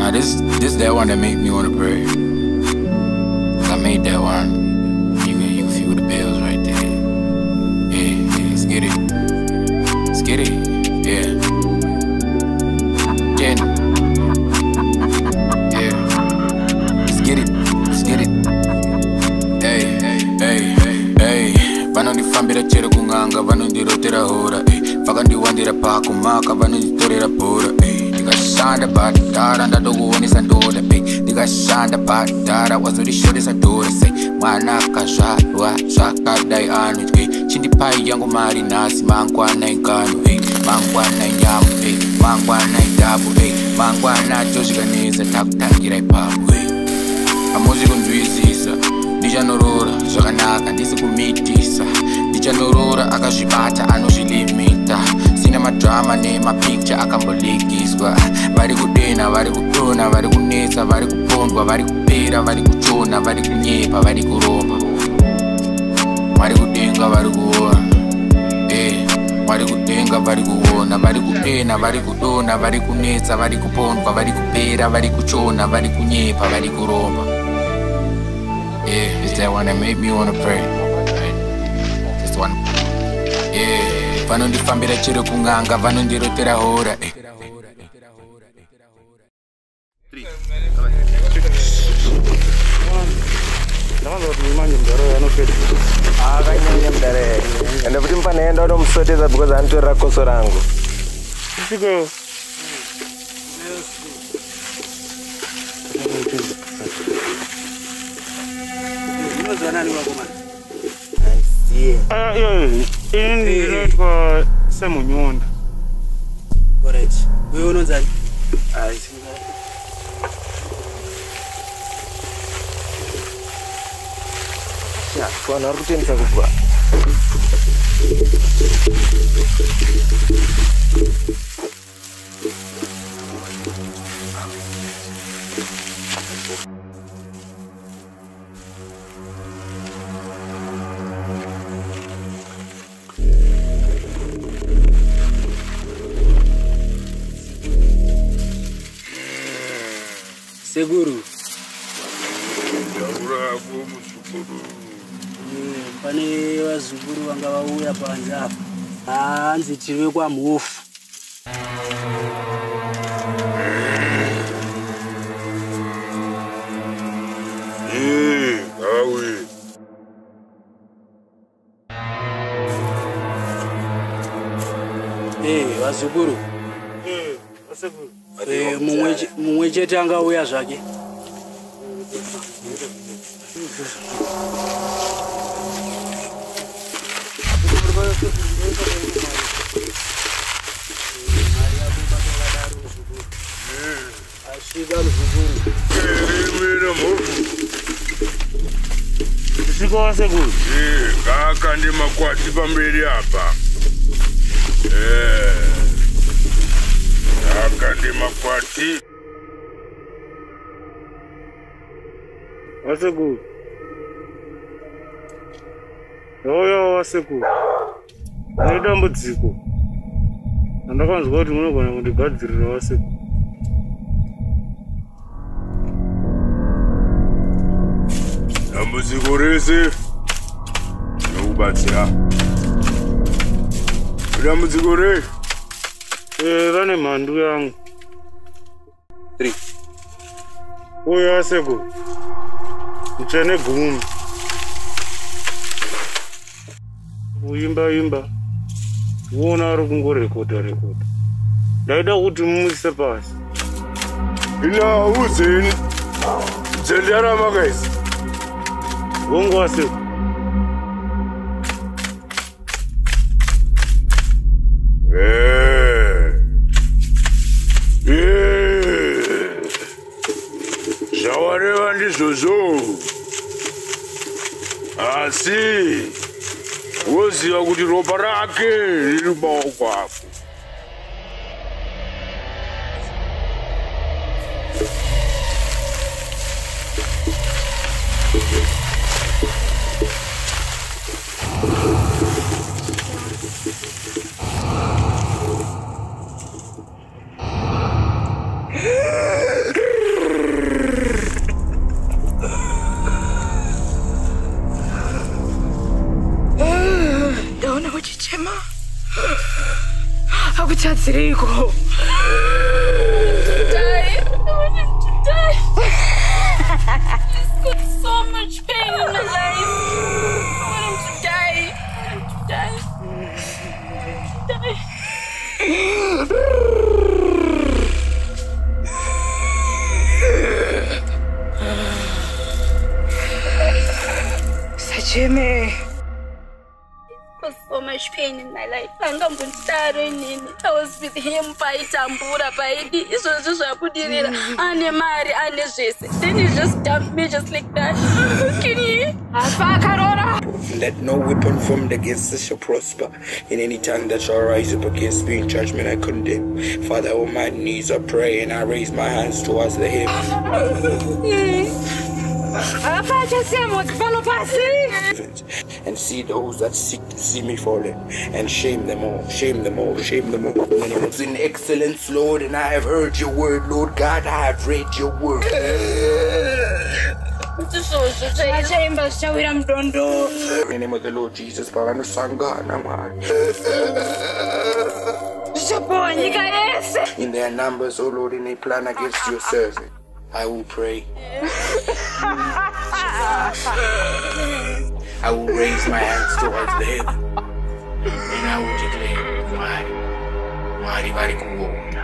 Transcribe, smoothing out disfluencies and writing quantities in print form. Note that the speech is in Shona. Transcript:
Now this that one that made me wanna pray. I made that one. You can feel the bells right there. Yeah, let's get it. Let's get it. Yeah. Yeah. Yeah. Let's get it. Let's get it. Hey, hey, hey. Vanondifambira chero kunganga, vanondirotera hora. Vakandivandira pakumaka, vanonditorera bhora. Ndikashanda bhadhara ndadokuonesa ndoda. Ndikashanda bhadhara wazondishodesa dhora. Mwana akazvarwa zvakadai anodye. Chindipai yangu mari nhasi, mangwana ingano. Mangwana inyama, mangwana idhabu. Mangwana tozvikanesa takutangira ipapo. Hamuzi kunzwisisa, ndichanorora zvakanaka ndisi kumitisa. Ndichanorora akazvibata anozvilimita. Sina madrama nemapicture akambolegiswa. Vari kudena, vari kutona, vari kunetsa, vari kupondwa, vari kupera, vari kuchona, vari kunyepa, vari kuromba. Vari kudenga, vari kuona. Vari kudenga, vari kuona. Vari kudena, vari kudona, vari kunetsa, vari kupondwa, vari kupera, vari kuchona, vari kunyepa, vari kuromba. Yeah, it's that one that made me wanna pray. This one. Yeah, vanondifambira chero kunganga, vanondirotera hora. Ende kuti mpanaenda unomuswedeza because anotorera koso rangu. Ini ndinoitwa semunyonda. Alright. Wewe unonzani? Ya, kuana Rutendo kubwa. Seguru. Pane vazukuru vanga vauya panze apa. Hanzi tiriwe kwa mufu. Awe. Vazukuru. Vaseguru. Mumwe chete angauya zvake. Vaseguru. Kaka ndi makwati pamberi apa. Kaka ndi makwati. Vaseguru. Yoyo Vaseguru. Ane dambudziko. Ndakanzwa kuti munogona kundigadzirira Vaseguru. Dambudziko rese nokubatsira. Dambudziko re. Vane mhandu yangu. 3. Uyo Vaseguru. Muchene gumi. Uimba. Uona ari kungorekodha. Ndaida kuti mumuse pasi. Ina uzeni. Zendara makaisi. Wongo Vaseguru. Zvawareva ndizvozvo. Asi woziva kuti ropa rake riri mumaoko ako. Akuchatsiriko. I've got so much pain in my life. I want him to die. Sajime. So much pain in my life. I was with him by Tambura, by then he just dumped me just like that. Can you? Let no weapon formed against us shall prosper. In any tongue that shall rise up against me in judgment I condemn. Father, on my knees I pray and I raise my hands towards the heavens. And see those that seek to see me fallen, and shame them all, shame them all, shame them all. It's in excellence, Lord, and I have heard your word, Lord God, I have read your word. In the name of the Lord Jesus, in their numbers, oh Lord, in a plan against your servant, I will pray. I will raise my hands towards the heaven, and I will declare, Mwari Varikuona.